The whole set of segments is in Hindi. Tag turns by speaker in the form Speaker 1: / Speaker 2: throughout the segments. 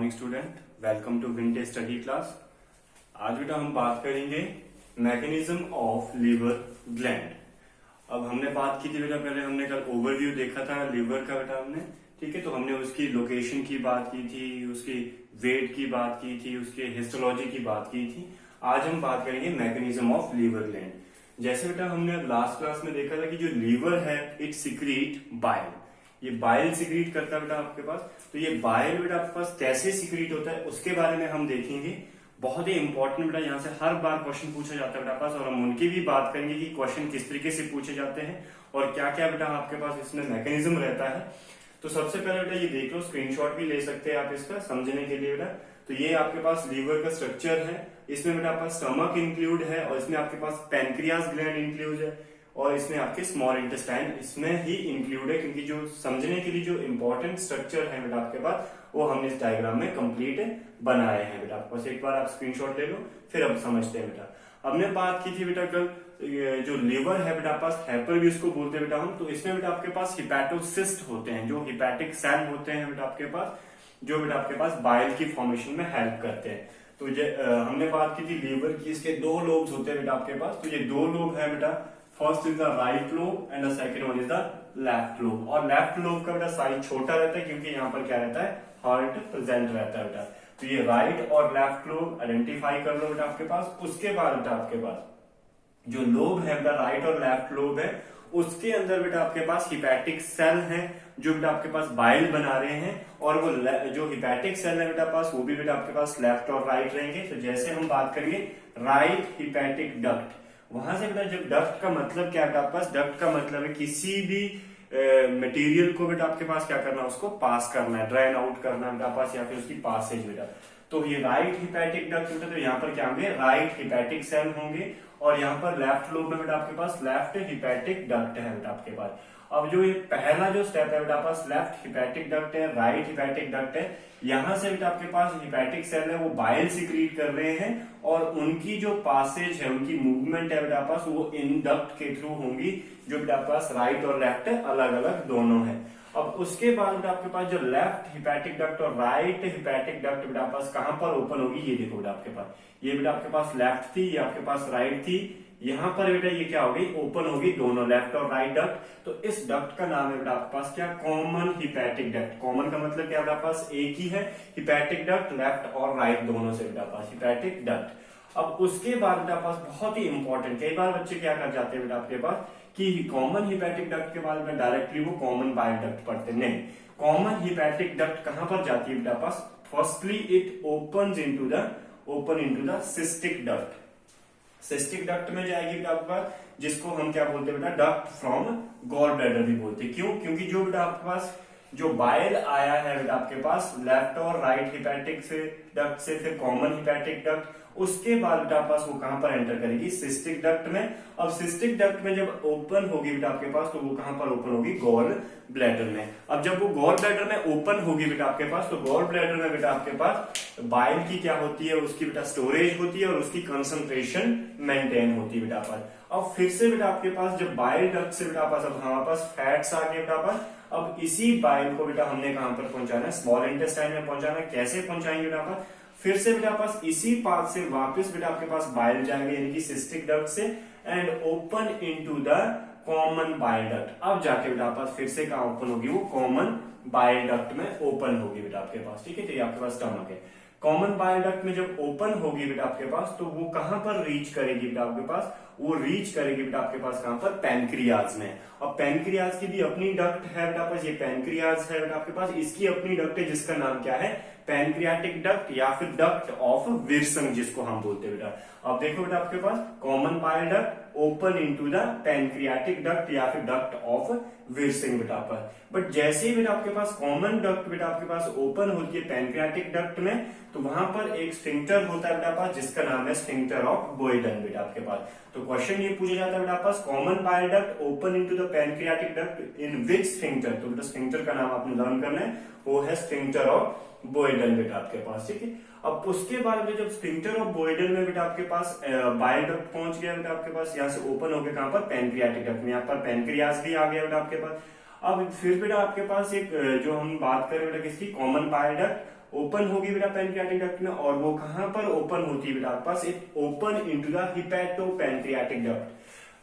Speaker 1: Morning student, welcome to vintage study class. आज बेटा हम बात करेंगे मैकेनिज्म ऑफ लीवर ग्लैंड। अब हमने बात की थी बेटा, पहले हमने कल ओवरव्यू देखा था लीवर का बेटा हमने, ठीक है। तो हमने उसकी लोकेशन की बात की थी, उसकी वेट की बात की थी, उसके हिस्टोलॉजी की बात की थी। आज हम बात करेंगे मैकेनिज्म ऑफ लीवर ग्लैंड। जैसे बेटा हमने लास्ट क्लास में देखा था कि जो लीवर है इट सिक्रीट बाइल, ये बाइल सिक्रीट करता है बेटा आपके पास। तो ये बाइल बेटा आपके पास कैसे सिक्रीट होता है उसके बारे में हम देखेंगे। बहुत ही इंपॉर्टेंट बेटा, यहाँ से हर बार क्वेश्चन पूछा जाता है बेटा पास, और हम उनकी भी बात करेंगे कि क्वेश्चन किस तरीके से पूछे जाते हैं और क्या क्या बेटा आपके पास इसमें मैकेनिज्म रहता है। तो सबसे पहले बेटा ये देख लो, स्क्रीनशॉट भी ले सकते हैं आप इसका समझने के लिए बेटा। तो ये आपके पास लीवर का स्ट्रक्चर है, इसमें बेटा आपका स्टमक इंक्लूड है, और इसमें आपके पास पैनक्रियास ग्लैंड इंक्लूड है, और इसमें आपके स्मॉल इंटेस्टाइन इसमें ही इंक्लूड है, क्योंकि जो समझने के लिए जो इंपॉर्टेंट स्ट्रक्चर है बेटा आपके पास वो हमने इस डायग्राम में कंप्लीट बनाए हैं बेटा। आपके पास एक बार आप स्क्रीनशॉट ले लो, फिर अब समझते हैं बेटा। हमने बात की थी बेटा कल, जो लीवर है बेटा पास हैपर भी उसको बोलते हैं बेटा हम। तो इसमें बेटा आपके पास हिपैटोसिस्ट होते हैं, जो हिपैटिक सेल होते हैं बेटा आपके पास, जो बेटा आपके पास बाइल की फॉर्मेशन में हेल्प करते हैं। तो हमने बात की थी लीवर की, इसके दो लोब्स होते हैं बेटा आपके पास। तो ये दो लोब है बेटा, first is the right lobe and the second one is the left lobe. और लेफ्ट लोब का बेटा साइज छोटा रहता है, क्योंकि यहाँ पर क्या रहता है, हार्ट प्रेजेंट रहता है बेटा। तो ये राइट और लेफ्ट लोब आइडेंटिफाई कर लो बेटा आपके पास। उसके बाद बेटा आपके पास जो लोब है बेटा, राइट और लेफ्ट लोब है, उसके अंदर बेटा आपके पास हिपैटिक सेल है, जो बेटा आपके पास बाइल बना रहे हैं। और वो जो हिपैटिक सेल है बेटा पास, वो भी बेटा आपके पास लेफ्ट और राइट रहेंगे। तो जैसे हम बात करेंगे राइट हिपैटिक डक्ट, वहां से बेटा जब डक्ट का मतलब क्या है आपके पास, डक्ट का मतलब है किसी भी मटेरियल को बेटा आपके पास क्या करना है, उसको पास करना है, ड्रेन आउट करना है बेटा पास, या फिर उसकी पासेज बेटा। तो ये राइट हिपैटिक डक्ट बेटा, तो यहाँ पर क्या होंगे, राइट हिपैटिक सेल होंगे, और यहाँ पर लेफ्ट लोब में बेटा आपके पास लेफ्ट हिपैटिक डक्ट है बेटा आपके पास। अब जो ये पहला जो स्टेप है बेटा पास, लेफ्ट हिपैटिक डक्ट है, राइट हिपैटिक डक्ट है, यहां से बेटा आपके पास हिपैटिक सेल है वो बाइल सिक्रीट कर रहे हैं, और उनकी जो पासेज है, उनकी मूवमेंट है बेटा पास, वो इन डक्ट के थ्रू होंगी, जो बेटा पास राइट और लेफ्ट अलग अलग दोनों है। अब उसके बाद बेटा आपके पास जो लेफ्ट हिपैटिक डक्ट और राइट हिपैटिक डक्ट बेटा पास कहां पर ओपन होगी, ये देखो बेटा आपके पास, ये बेटा आपके पास लेफ्ट थी, ये आपके पास राइट थी, यहां पर बेटा ये क्या होगी, ओपन होगी दोनों, लेफ्ट और राइट डक्ट। तो इस डक्ट का नाम है बेटा आपके पास क्या, कॉमन हिपैटिक डक्ट। कॉमन का मतलब क्या बेटा पास, एक ही है, हिपैटिक डक्ट लेफ्ट और राइट दोनों से बेटा पास हिपैटिक डक्ट। अब उसके बाद बेटा पास बहुत ही इंपॉर्टेंट, कई बार बच्चे क्या कर जाते हैं बेटा आपके पास कि कॉमन हिपैटिक डक्ट के बाद में डायरेक्टली वो कॉमन बाइल डक्ट पढ़ते, नहीं। कॉमन हिपैटिक डक्ट कहां पर जाती है बेटा pass, firstly it open into the cystic duct. Cystic duct में जाएगी बेटा आपके पास, जिसको हम क्या बोलते हैं बेटा, डक्ट फ्रॉम गॉल ब्लैडर भी बोलते हैं। क्यों, क्योंकि जो बेटा आपके पास जो बाइल आया है बेटा आपके पास लेफ्ट और राइट हिपैटिक से डक्ट से, फिर कॉमन हिपैटिक डक्ट, उसके बाद बेटा पास वो कहां पर एंटर करेगी, सिस्टिक डक्ट में। अब सिस्टिक डक्ट में जब ओपन होगी बेटा आपके पास, तो वो कहां पर ओपन होगी, गॉल ब्लैडर में। अब जब वो गॉल ब्लैडर में ओपन होगी बेटा आपके पास, तो गॉल ब्लैडर में बेटा आपके पास बाइल की क्या होती है, उसकी बेटा स्टोरेज होती है, और उसकी कंसंट्रेशन मेंटेन होती है बेटा पास। अब फिर से बेटा आपके पास जब बाइल डक्ट से बेटा पास, अब हमारे पास फैट्स आ गए बेटा पास, अब इसी बाइल को बेटा हमने कहां पर पहुंचाना है, स्मॉल इंटेस्टाइन में पहुंचाना है। कैसे पहुंचाएंगे बेटा पास, फिर से बेटा पास इसी पाथ से वापस बेटा आपके पास बाइल जाएंगे, यानी कि सिस्टिक डक्ट से, and open into the common bile duct. अब जाके बेटा पास फिर से कहां ओपन होगी, वो कॉमन बाइल डक्ट में ओपन होगी बेटा आपके पास, ठीक है। तो ये आपके पास स्टमक है। कॉमन बाइल डक्ट में जब ओपन होगी बेटा आपके पास, तो वो कहां पर रीच करेगी बेटा आपके पास, वो रीच करेगी बेटा आपके पास कहां पर, पैनक्रियाज में। अब पैनक्रियाज की भी अपनी डक्ट है बेटा पास, ये पैनक्रियाज है बेटा आपके पास, इसकी अपनी डक्ट है, जिसका नाम क्या है, पैनक्रियाटिक डक्ट, या फिर डक्ट ऑफ विल्सन जिसको हम बोलते हैं बेटा। अब देखो बेटा आपके पास common bile duct open into the pancreatic duct, या फिर डक्ट ऑफ विल्सन बेटा पास। बट जैसे ही बेटा आपके पास कॉमन डक्ट बेटा आपके पास ओपन होती है पैनक्रियाटिक डक्ट में, तो वहां पर एक स्फिंक्टर होता है बेटा पास, जिसका नाम है स्फिंक्टर ऑफ बॉयडन बेटा आपके पास। तो क्वेश्चन ये पूछा जाता है बेटा पास, common bile duct open into the pancreatic duct in which sphincter. तो बेटा स्फिंक्टर का नाम आपने लर्न करना है, वो है स्फिंक्टर ऑफ बॉयडन बेटा आपके पास, ठीक है। अब उसके बाद में जब स्फिंक्टर ऑफ बॉयडन में बेटा आपके पास बाइल डक्ट पहुंच गया बेटा आपके पास, यहाँ से ओपन हो गया कहां पर, पैनक्रियाटिक डक्ट में, यहाँ पर पैनक्रियाज भी आ गया बेटा आपके पास। अब फिर बेटा आपके पास एक जो हम बात करें बेटा किसकी, कॉमन बाइल डक्ट, ओपन होगी बेटा पैनक्रियाटिक डक्ट में, और वो कहां पर ओपन होती है बेटा आपके पास, it open into the hepato pancreatic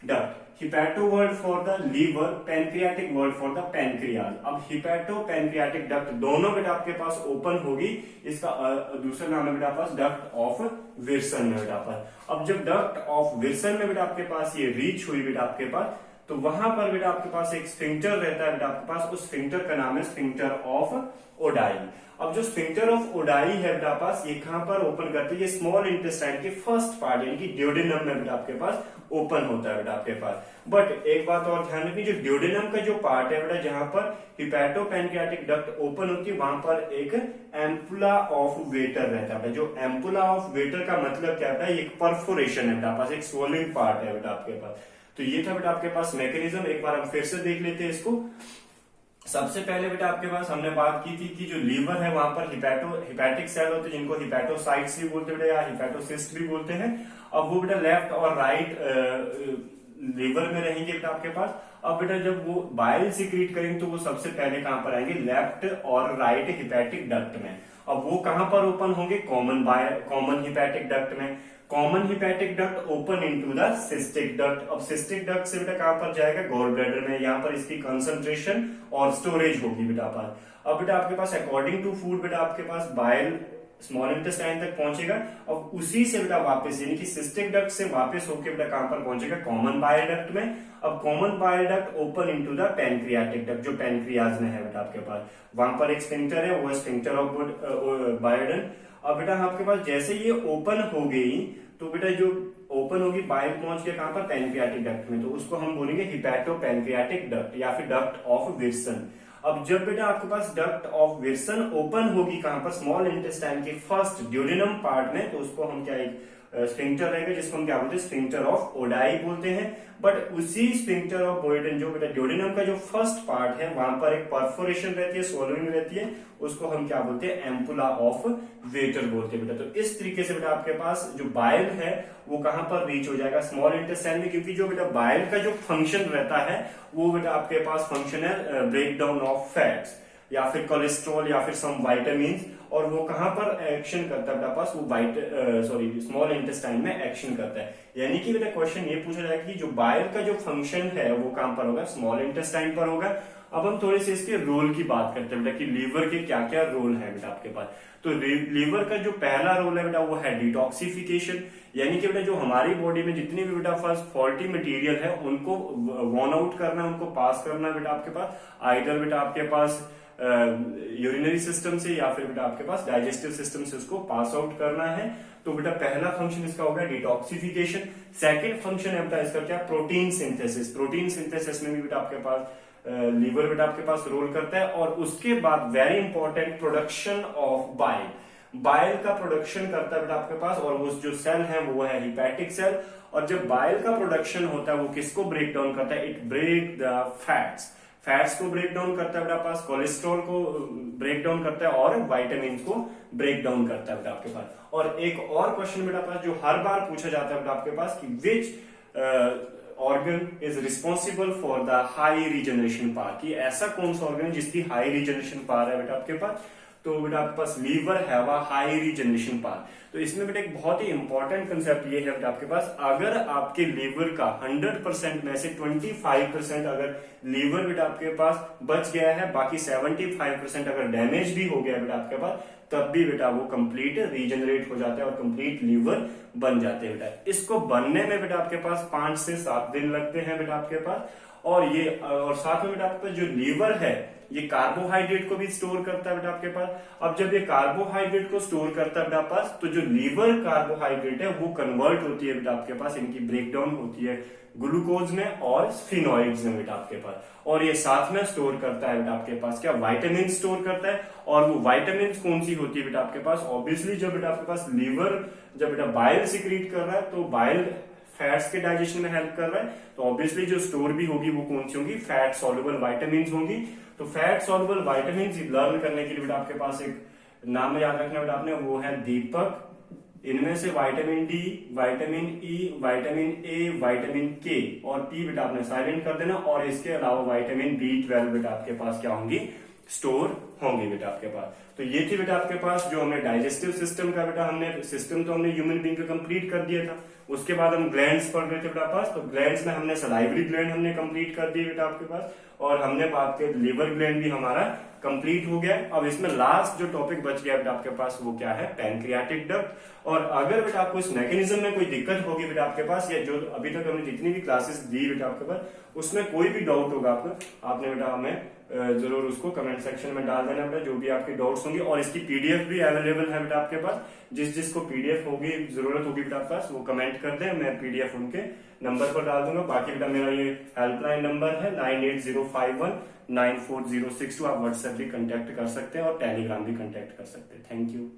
Speaker 1: duct. Hepato word for the liver, pancreatic word for the pancreas. अब हिपैटो पैनक्रियाटिक डक्ट दोनों बेटा आपके पास ओपन होगी, इसका दूसरा नाम है बेटा पास डक्ट ऑफ विल्सन में बेटा पास। अब जब डक्ट ऑफ विल्सन में बेटा आपके पास ये रीच हुई बेटा आपके पास, तो वहां पर बेटा आपके पास एक स्फिंक्टर रहता है बेटा आपके पास, उस स्फिंक्टर का नाम है स्फिंक्टर ऑफ ओडाई। अब जो स्फिंक्टर ऑफ ओडाई है बेटा पास, ये कहां पर ओपन करती है, ये स्मॉल इंटेस्टाइन के फर्स्ट पार्ट यानी कि ड्यूडेनम में बेटा आपके पास ओपन होता है बेटा आपके पास। बट एक बात और ध्यान रखनी, जो ड्यूडेनम का जो पार्ट है बेटा, जहां पर हिपैटो पैनक्रियाटिक डक्ट ओपन होती है, वहां पर एक एम्पुला ऑफ वेटर रहता है। जो एम्पुला ऑफ वेटर का मतलब क्या है, एक परफोरेशन है बेटा पास, एक स्वोलिंग पार्ट है बेटा आपके पास। तो ये था बेटा आपके पास मैकेनिज्म। एक बार हम फिर से देख लेते हैं इसको। सबसे पहले बेटा आपके पास हमने बात की थी कि जो लीवर है वहां पर हिपैटिक सेल होते हैं, जिनको हिपैटोसाइट्स भी बोलते हैं या हिपैटोसिस्ट भी बोलते हैं। अब वो बेटा लेफ्ट और राइट लीवर में रहेंगे बेटा आपके पास। अब बेटा जब वो बाइल सीक्रेट करेंगे तो वो सबसे पहले कहां पर आएंगे, लेफ्ट और राइट हिपैटिक डक्ट में। अब वो कहां पर ओपन होंगे, कॉमन हिपैटिक डक्ट में। Common hepatic duct open into the cystic duct. अब सिस्टिक डक्ट से बेटा कहां पर जाएगा, गॉल ब्लैडर में। यहाँ पर इसकी कंसंट्रेशन और स्टोरेज होगी बेटा पास। अब बेटा आपके पास अकॉर्डिंग टू फूड बेटा आपके पास बाइल स्मॉल इंटेस्टाइन तक पहुंचेगा, और उसी से बेटा वापस यानी कि सिस्टिक डक्ट से वापस होकर बेटा कहां पर पहुंचेगा, कॉमन बाइल डक्ट में। अब common bile duct open into the pancreatic duct, जो पैनक्रियाज में है बेटा आपके पास। वहां पर एक स्फिंक्टर है, वो स्फिंक्टर ऑफ बायोडन। अब बेटा आपके पास जैसे ये ओपन हो गई, तो बेटा जो ओपन होगी, बाइल पहुंच गया कहां पर, पैनक्रियाटिक डक्ट में, तो उसको हम बोलेंगे हिपैटो पैनक्रियाटिक डक्ट या फिर डक्ट ऑफ विल्सन। अब जब बेटा आपके पास डक्ट ऑफ विल्सन ओपन होगी कहां पर, स्मॉल इंटेस्टाइन के फर्स्ट ड्यूडेनम पार्ट में, तो उसको हम क्या एक स्फिंक्टर रहेगा, जिसको हम क्या बोलते हैं, स्फिंक्टर ऑफ ओडाई बोलते हैं। बट उसी स्फिंक्टर ऑफ बोयडन, जो बेटा ड्यूडेनम का जो फर्स्ट पार्ट है, वहां पर एक परफोरेशन रहती है, स्वोलोइंग रहती है, उसको हम क्या बोलते हैं, एम्पुला ऑफ वेटर बोलते हैं बेटा। तो इस तरीके से बेटा आपके पास जो बाइल है वो कहां पर रीच हो जाएगा, स्मॉल इंटेस्टाइन में। क्योंकि जो बेटा बाइल का जो फंक्शन रहता है वो बेटा आपके पास फंक्शन है ब्रेक डाउन ऑफ फैट्स या फिर कोलेस्ट्रॉल या फिर सम वाइटामिन, और वो कहां पर एक्शन करता है बेटा पास, वो स्मॉल इंटेस्टाइन में एक्शन करता है। यानी कि बेटा क्वेश्चन ये पूछा जाएगा कि जो बाइल का जो फंक्शन है वो कहां पर होगा, स्मॉल इंटेस्टाइन पर होगा। अब हम थोड़े से इसके रोल की बात करते हैं बेटा कि लीवर के क्या क्या रोल है बेटा आपके पास। तो लीवर का जो पहला रोल है बेटा वो है डिटॉक्सिफिकेशन, यानी कि बेटा जो हमारी बॉडी में जितनी भी बेटा फर्स्ट फॉल्टी मटेरियल है उनको वॉन आउट करना, उनको पास करना बेटा आपके पास, आइदर बेटा आपके पास यूरिनरी सिस्टम से या फिर बेटा आपके पास डाइजेस्टिव सिस्टम से उसको पास आउट करना है। तो बेटा पहला फंक्शन इसका होगा डिटॉक्सिफिकेशन। सेकंड फंक्शन है बेटा इसका क्या, प्रोटीन सिंथेसिस। प्रोटीन सिंथेसिस में भी बेटा आपके पास लीवर बेटा आपके पास रोल करता है। और उसके बाद very important, production of bile. Bile का प्रोडक्शन करता है बेटा आपके पास, और वो जो सेल है वो है हिपैटिक सेल। और जब बाइल का प्रोडक्शन होता है वो किसको ब्रेक डाउन करता है, इट ब्रेक द फैट्स को ब्रेक डाउन करता है बेटा पास, कोलेस्ट्रॉल को ब्रेक डाउन करता है, और वाइटामिन को ब्रेक डाउन करता है बेटा आपके पास। और एक और क्वेश्चन बेटा पास जो हर बार पूछा जाता है बेटा आपके पास कि which organ is responsible for the high regeneration power, कि ऐसा कौन सा ऑर्गन जिसकी हाई रीजनरेशन पावर है बेटा आपके पास। तो बेटा आपके पास लीवर है वह हाई रीजनरेशन पावर। तो इसमें बेटा एक बहुत ही इंपॉर्टेंट कंसेप्ट ये है बेटा आपके पास, अगर आपके लीवर का 100% में से 25% अगर लीवर बेटा आपके पास बच गया है, बाकी 75% अगर डैमेज भी हो गया बेटा आपके पास, तब भी बेटा वो कंप्लीट रीजनरेट हो जाता है और कंप्लीट लीवर बन जाते हैं बेटा। इसको बनने में बेटा आपके पास 5 से 7 दिन लगते हैं बेटा आपके पास। और साथ में बेटा आपके पास जो लीवर है ये कार्बोहाइड्रेट को भी स्टोर करता है बेटा आपके पास। अब जब ये कार्बोहाइड्रेट को स्टोर करता है बेटा पास, तो जो लीवर कार्बोहाइड्रेट है वो कन्वर्ट होती है बेटा आपके पास, इनकी ब्रेकडाउन होती है ग्लूकोज में और स्फिनॉइड्स में बेटा आपके पास। और ये साथ में स्टोर करता है बेटा आपके पास क्या, विटामिन स्टोर करता है। और वो विटामिन कौन सी होती है बेटा आपके पास, ऑब्वियसली जब बेटा आपके पास लीवर जब बेटा बाइल सिक्रीट कर रहा है तो बाइल फैट्स के डाइजेशन में हेल्प कर रहा है, तो ऑब्वियसली जो स्टोर भी होगी वो कौन सी होगी, फैट सॉल्युबल विटामिन होंगी। तो फैट सॉल्युबल विटामिन लर्न करने के लिए बेटा आपके पास एक नाम याद रखना बेटा आपने, वो है दीपक। इनमें से vitamin D, vitamin E, vitamin A, vitamin के और पी बेटा आपने साइलेंट कर देना। और इसके अलावा विटामिन B12 बेटा आपके पास क्या होंगी, स्टोर होंगी बेटा आपके पास। तो ये थी बेटा आपके पास जो हमने डाइजेस्टिव सिस्टम का बेटा हमने सिस्टम तो हमने ह्यूमन बीइंग का कंप्लीट कर दिया था। उसके बाद हम ग्लैंड्स पढ़ रहे थे बेटा पास, तो ग्लैंड्स में हमने सलाइवरी ग्लैंड हमने कंप्लीट कर दिए बेटा आपके पास, और हमने बात की लिवर ग्लैंड भी हमारा कंप्लीट हो गया। अब इसमें लास्ट जो टॉपिक बच गया बेटा आपके पास वो क्या है, पैनक्रियाटिक डक्ट। और अगर बेटा आपको इस मैकेनिज्म में कोई दिक्कत होगी बेटा आपके पास, या जो अभी तक हमने जितनी भी क्लासेस दी बेटा आपके पास उसमें कोई भी डाउट होगा आपको, आपने बेटा हमें जरूर उसको कमेंट सेक्शन में डाल देना बेटा, जो भी आपके डाउट्स होंगे। और इसकी पीडीएफ भी अवेलेबल है बेटा आपके पास, जिसको पीडीएफ होगी जरूरत होगी बेटा आपके पास वो कमेंट कर दे, मैं पीडीएफ उनके नंबर पर डाल दूंगा। बाकी बेटा मेरा ये हेल्पलाइन नंबर है 9805194062, आप व्हाट्सएप भी कांटेक्ट कर सकते हैं और टेलीग्राम भी कांटेक्ट कर सकते हैं। Thank you.